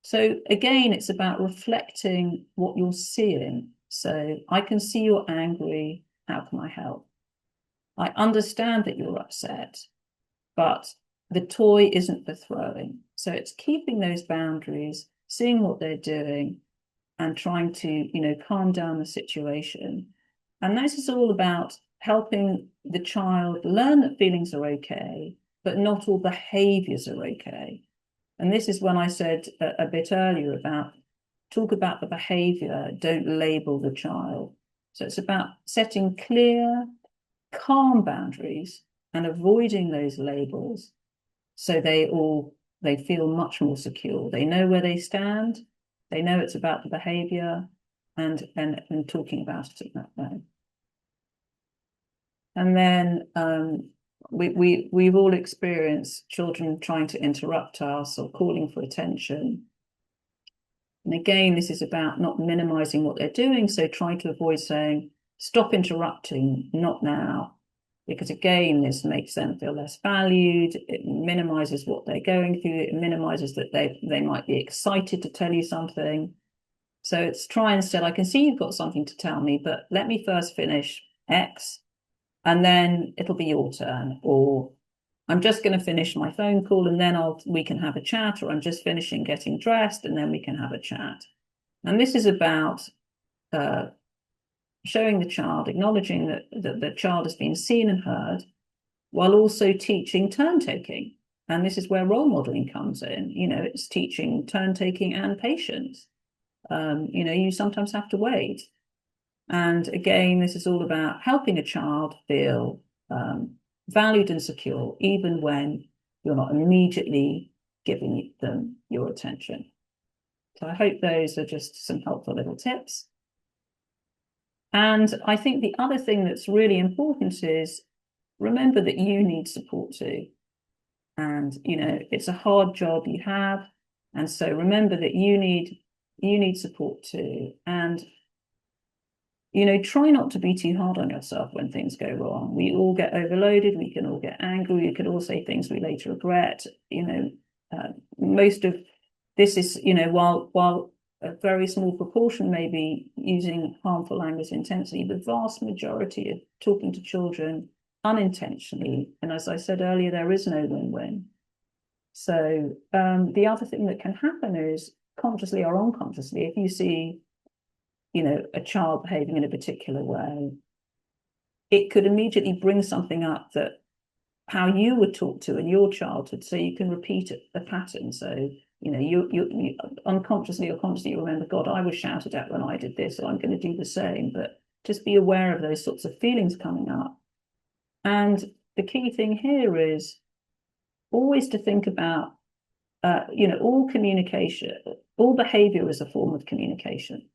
So again, it's about reflecting what you're seeing. So I can see you're angry. How can I help? I understand that you're upset, but the toy isn't for throwing. So it's keeping those boundaries, seeing what they're doing, and trying to, calm down the situation. And this is all about helping the child learn that feelings are okay, but not all behaviors are okay. And this is when I said a bit earlier about talk about the behavior, don't label the child. So it's about setting clear, calm boundaries and avoiding those labels so they feel much more secure. They know where they stand, they know it's about the behavior and talking about it in that way. And then we've all experienced children trying to interrupt us or calling for attention. And again, this is about not minimizing what they're doing. So trying to avoid saying, stop interrupting, not now. Because again, this makes them feel less valued. It minimizes what they're going through. It minimizes that they might be excited to tell you something. So it's try instead, I can see you've got something to tell me, but let me first finish X and then it'll be your turn. Or I'm just going to finish my phone call and then we can have a chat, or I'm just finishing getting dressed and then we can have a chat. And this is about showing the child, acknowledging that the child has been seen and heard, while also teaching turn taking. And this is where role modeling comes in. It's teaching turn taking and patience. You sometimes have to wait. And again, this is all about helping a child feel valued and secure, even when you're not immediately giving them your attention. So I hope those are just some helpful little tips. And I think the other thing that's really important is remember that you need support too. And, it's a hard job you have. And so remember that you need support too. And try not to be too hard on yourself when things go wrong. We all get overloaded. We can all get angry. We could all say things we later regret. Most of this is, while a very small proportion may be using harmful language intentionally, the vast majority of talking to children unintentionally. And as I said earlier, there is no win-win. So the other thing that can happen is consciously or unconsciously, if you see a child behaving in a particular way, it could immediately bring something up that how you were taught to in your childhood, so you can repeat a pattern. So you unconsciously or consciously remember, God, I was shouted at when I did this, so I'm going to do the same. But just be aware of those sorts of feelings coming up. And the key thing here is always to think about all communication, all behavior is a form of communication.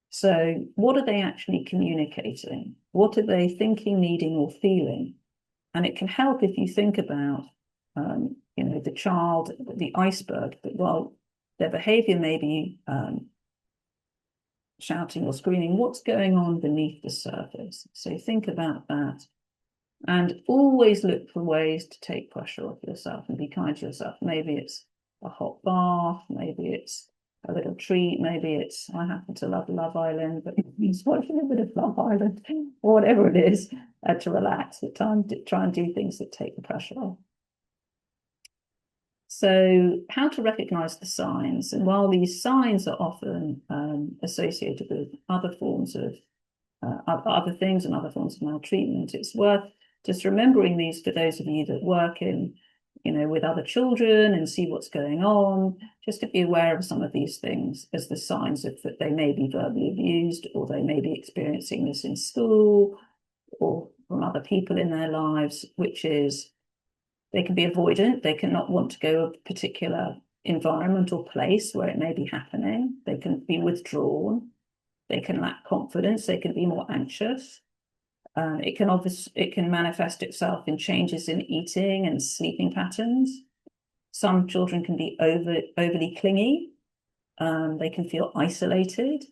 So what are they actually communicating? What are they thinking, needing, or feeling? And it can help if you think about, the child, the iceberg, that while their behavior may be shouting or screaming, what's going on beneath the surface? So think about that. And always look for ways to take pressure off yourself and be kind to yourself. Maybe it's a hot bath, maybe it's a little treat, maybe it's, I happen to love Island, but it's watching a bit of Love Island, or whatever it is, to relax, try and do things that take the pressure off. So how to recognize the signs. And while these signs are often associated with other forms of other things and other forms of maltreatment, it's worth just remembering these for those of you that work in, with other children and see what's going on, just to be aware of some of these things as the signs of that they may be verbally abused, or they may be experiencing this in school or from other people in their lives, which is they can be avoidant, they cannot want to go a particular environment or place where it may be happening, they can be withdrawn, they can lack confidence, they can be more anxious. It can manifest itself in changes in eating and sleeping patterns. Some children can be overly clingy. They can feel isolated.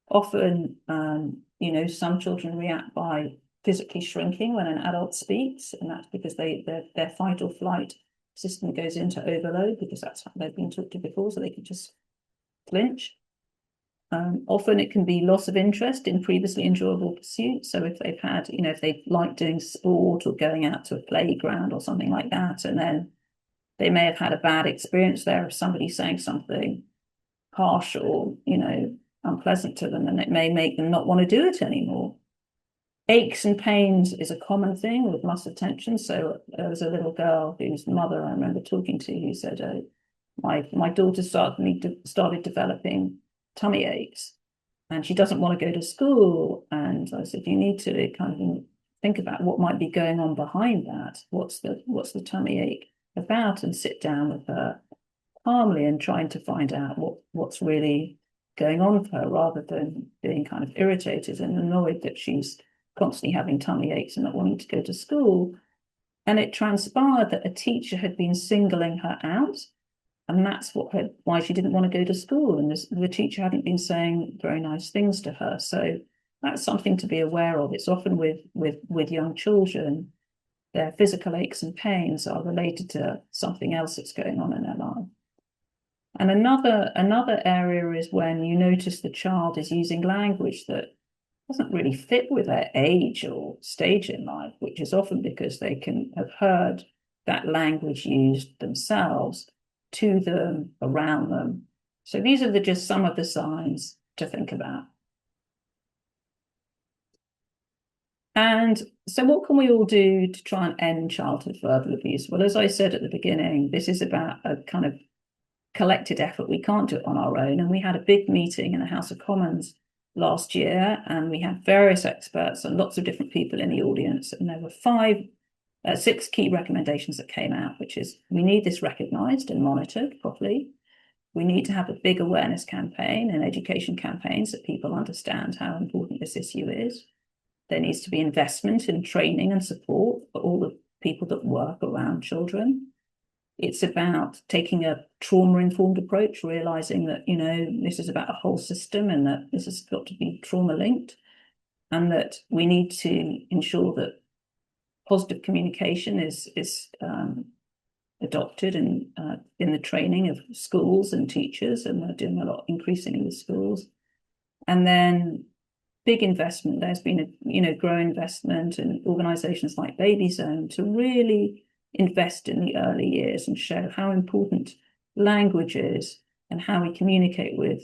Often, some children react by physically shrinking when an adult speaks, and that's because their fight or flight system goes into overload, because that's how they've been taught to before, so they can just flinch. Often it can be loss of interest in previously enjoyable pursuits. So if they've had, if they like doing sport or going out to a playground or something like that, and then they may have had a bad experience there of somebody saying something harsh or, unpleasant to them, and it may make them not want to do it anymore. Aches and pains is a common thing with muscle tension. So there was a little girl whose mother I remember talking to who said, my daughter started developing tummy aches and she doesn't want to go to school. And I said, you need to kind of think about what might be going on behind that. What's the tummy ache about? And sit down with her calmly and trying to find out what's really going on with her, rather than being kind of irritated and annoyed that she's constantly having tummy aches and not wanting to go to school. And it transpired that a teacher had been singling her out, and that's why she didn't want to go to school. And the teacher hadn't been saying very nice things to her. So that's something to be aware of. It's often with young children, their physical aches and pains are related to something else that's going on in their life. And another area is when you notice the child is using language that doesn't really fit with their age or stage in life, which is often because they can have heard that language used themselves, to them, around them. So these are just some of the signs to think about. And so what can we all do to try and end childhood verbal abuse? Well, as I said at the beginning, this is about a kind of collected effort. We can't do it on our own. And we had a big meeting in the House of Commons last year, and we had various experts and lots of different people in the audience. And there were 6 key recommendations that came out, which is we need this recognised and monitored properly. We need to have a big awareness campaign and education campaigns that people understand how important this issue is. There needs to be investment in training and support for all the people that work around children. It's about taking a trauma-informed approach, realizing that, this is about a whole system and that this has got to be trauma-linked, and that we need to ensure that positive communication is adopted in the training of schools and teachers, and we're doing a lot increasingly with schools. And then big investment. There's been growing investment in organizations like Babyzone to really invest in the early years and show how important language is and how we communicate with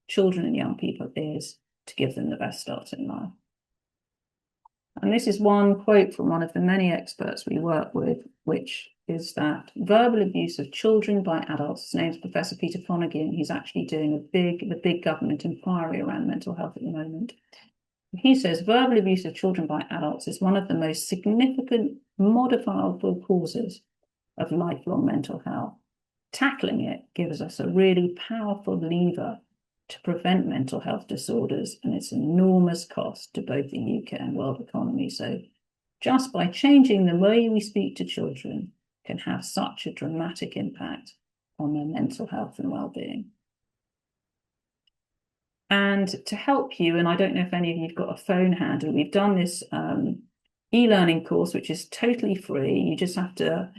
children and young people is to give them the best start in life. And this is one quote from one of the many experts we work with, which is that verbal abuse of children by adults, his name's Professor Peter Fonagy, and he's actually doing the big government inquiry around mental health at the moment. He says verbal abuse of children by adults is one of the most significant modifiable causes of lifelong mental health. Tackling it gives us a really powerful lever to prevent mental health disorders, and it's an enormous cost to both the UK and world economy. So just by changing the way we speak to children can have such a dramatic impact on their mental health and well-being. And to help you, and I don't know if any of you've got a phone handle, we've done this e-learning course, which is totally free. You just have to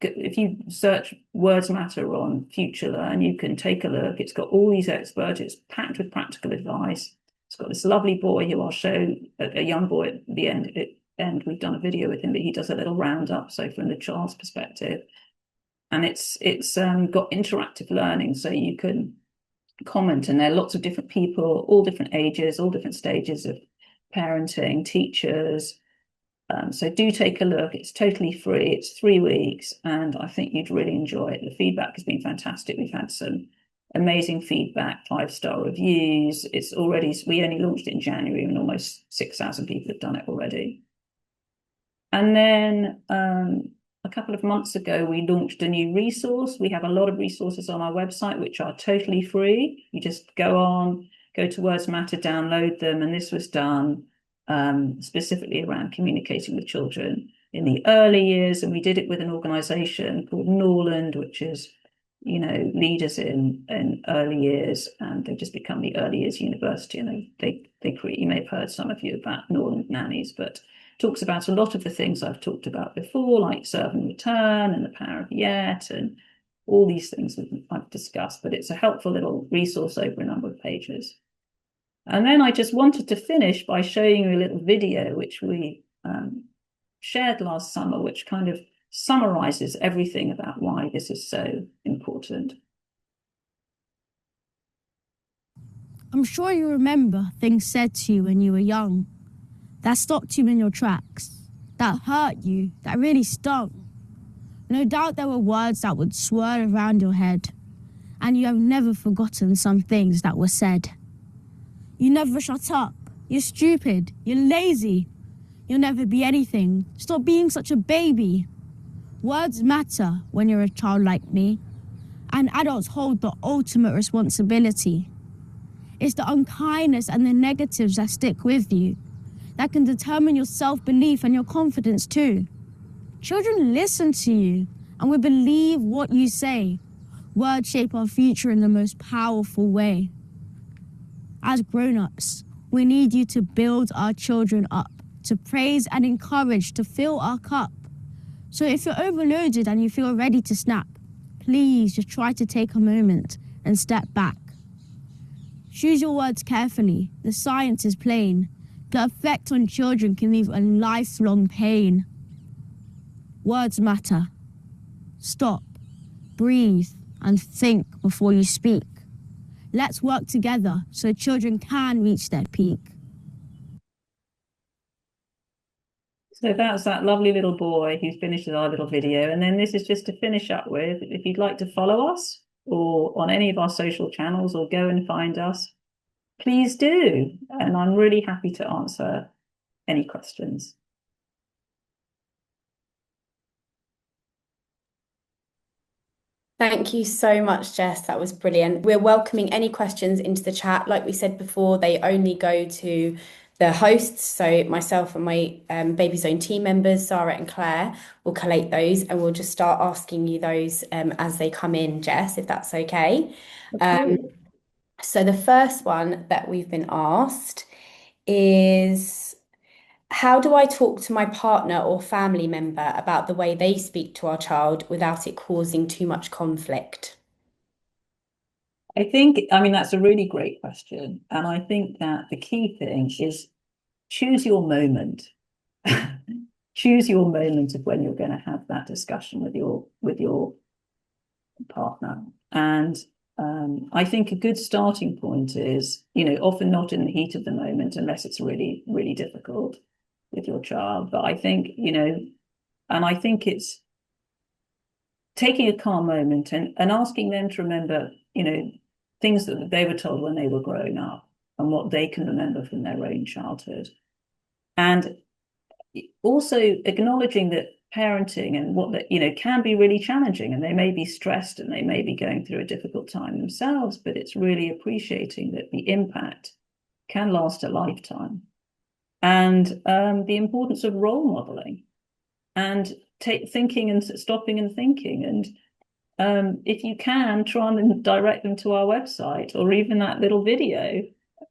if you search Words Matter on FutureLearn, you can take a look. It's got all these experts. It's packed with practical advice. It's got this lovely boy who I'll show, a young boy at the end. We've done a video with him, but he does a little roundup, so from the child's perspective. And it's got interactive learning, so you can comment, and there are lots of different people, all different ages, all different stages of parenting, teachers. So do take a look. It's totally free. It's 3 weeks, and I think you'd really enjoy it. The feedback has been fantastic. We've had some amazing feedback, 5-star reviews. We only launched it in January, and almost 6,000 people have done it already. And then a couple of months ago, we launched a new resource. We have a lot of resources on our website, which are totally free. You just go to Words Matter, download them, and this was done specifically around communicating with children in the early years. And we did it with an organization called Norland, which is, leaders in early years, and they've just become the Early Years University. And you may have heard, some of you, about Norland nannies, but talks about a lot of the things I've talked about before, like serve and return and the power of yet and all these things that I've discussed. But it's a helpful little resource over a number of pages. And then I just wanted to finish by showing you a little video which we shared last summer, which kind of summarizes everything about why this is so important. I'm sure you remember things said to you when you were young that stopped you in your tracks, that hurt you, that really stung. No doubt there were words that would swirl around your head, and you have never forgotten some things that were said. You never shut up. You're stupid. You're lazy. You'll never be anything. Stop being such a baby. Words matter when you're a child like me, and adults hold the ultimate responsibility. It's the unkindness and the negatives that stick with you that can determine your self-belief and your confidence too. Children listen to you and will believe what you say. Words shape our future in the most powerful way. As grown-ups, we need you to build our children up, to praise and encourage, to fill our cup. So if you're overloaded and you feel ready to snap, please just try to take a moment and step back. Choose your words carefully. The science is plain. The effect on children can leave a lifelong pain. Words matter. Stop, breathe, and think before you speak. Let's work together so children can reach their peak. So that's that lovely little boy who's finished our little video. And then this is just to finish up with, if you'd like to follow us or on any of our social channels or go and find us, please do. And I'm really happy to answer any questions. Thank you so much, Jess. That was brilliant. We're welcoming any questions into the chat. Like we said before, they only go to the hosts. So myself and my Babyzone team members, Sarah and Claire, will collate those and we'll just start asking you those as they come in, Jess, if that's okay. Of Um, course. so the first one that we've been asked is, how do I talk to my partner or family member about the way they speak to our child without it causing too much conflict? I mean, that's a really great question. And I think that the key thing is choose your moment. Choose your moment of when you're going to have that discussion with your partner. And I think a good starting point is, often not in the heat of the moment, unless it's really, really difficult with your child. But I think, and I think it's taking a calm moment and asking them to remember, things that they were told when they were growing up and what they can remember from their own childhood. And also acknowledging that parenting and what that can be really challenging, and they may be stressed and they may be going through a difficult time themselves, but it's really appreciating that the impact can last a lifetime, and the importance of role modeling and thinking and stopping and thinking, and if you can try and direct them to our website or even that little video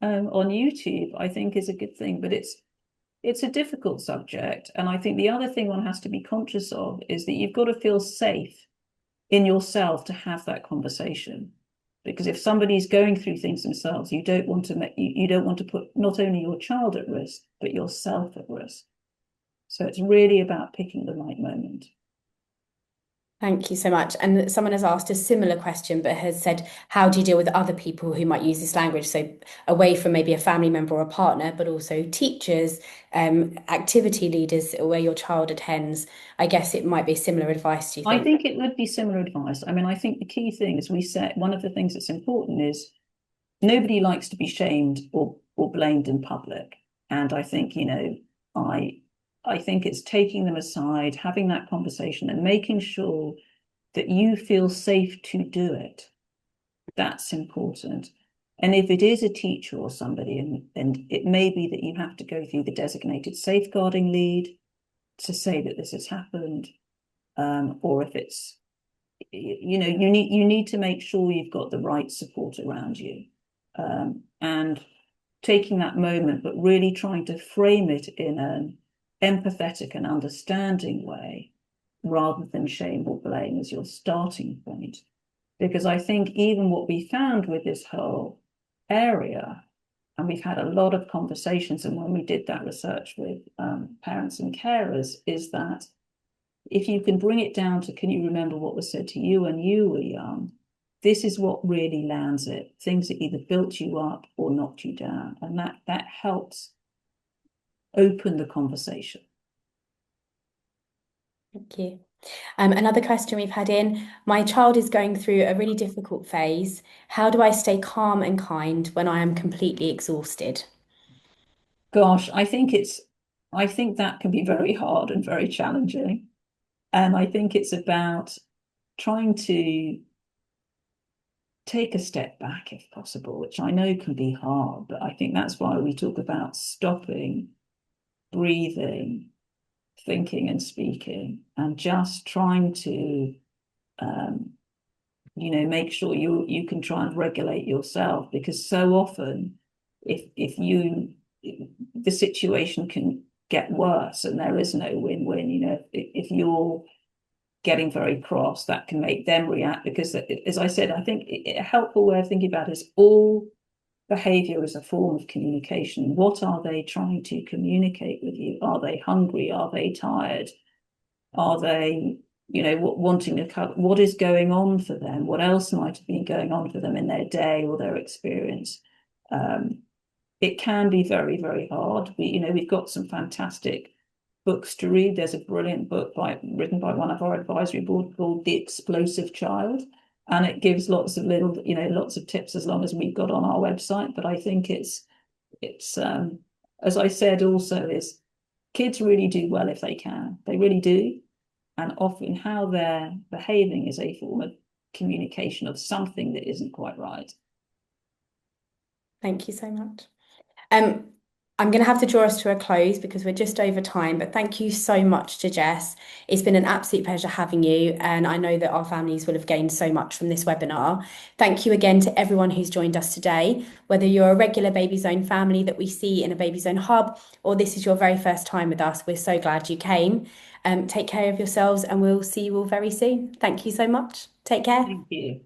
on YouTube, I think is a good thing. But it's a difficult subject. And I think the other thing one has to be conscious of is that you've got to feel safe in yourself to have that conversation. Because if somebody's going through things themselves, you don't want to put not only your child at risk, but yourself at risk. So it's really about picking the right moment. Thank you so much. And someone has asked a similar question, but has said, how do you deal with other people who might use this language? So away from maybe a family member or a partner, but also teachers, activity leaders where your child attends. I guess it might be similar advice, do you I think? think it would be similar advice. I mean, I think the key thing, as we said, one of the things that's important is nobody likes to be shamed or blamed in public. And I think, I think it's taking them aside, having that conversation and making sure that you feel safe to do it. That's important. And if it is a teacher or somebody, and it may be that you have to go through the designated safeguarding lead to say that this has happened, or if it's, you need to make sure you've got the right support around you, and taking that moment, but really trying to frame it in an empathetic and understanding way, rather than shame or blame as your starting point. Because I think even what we found with this whole area, and we've had a lot of conversations, and when we did that research with parents and carers, is that if you can bring it down to, can you remember what was said to you when you were young? This is what really lands it. Things that either built you up or knocked you down. And that helps open the conversation. Thank you. Another question we've had in, my child is going through a really difficult phase. How do I stay calm and kind when I am completely exhausted? Gosh, I think that can be very hard and very challenging. And I think it's about trying to take a step back if possible, which I know can be hard, but I think that's why we talk about stopping, breathing, thinking and speaking, and just trying to um, make sure you can try and regulate yourself, because so often if you the situation can get worse and there is no win-win. If you're getting very cross, that can make them react, because as I said, I think a helpful way of thinking about it is all behavior is a form of communication. What are they trying to communicate with you? Are they hungry? Are they tired? Are they, wanting to cut? What is going on for them? What else might have been going on for them in their day or their experience? It can be very, very hard. We've got some fantastic books to read. There's a brilliant book written by one of our advisory board called The Explosive Child. And it gives lots of lots of tips, as long as we've got on our website. But I think it's as I said also, is kids really do well if they can. They really do. And often how they're behaving is a form of communication of something that isn't quite right. Thank you so much. Um, I'm going to have to draw us to a close because we're just over time, but thank you so much to Jess. It's been an absolute pleasure having you, and I know that our families will have gained so much from this webinar. Thank you again to everyone who's joined us today, whether you're a regular Babyzone family that we see in a Babyzone hub, or this is your very first time with us. We're so glad you came. Take care of yourselves, and we'll see you all very soon. Thank you so much. Take care. Thank you.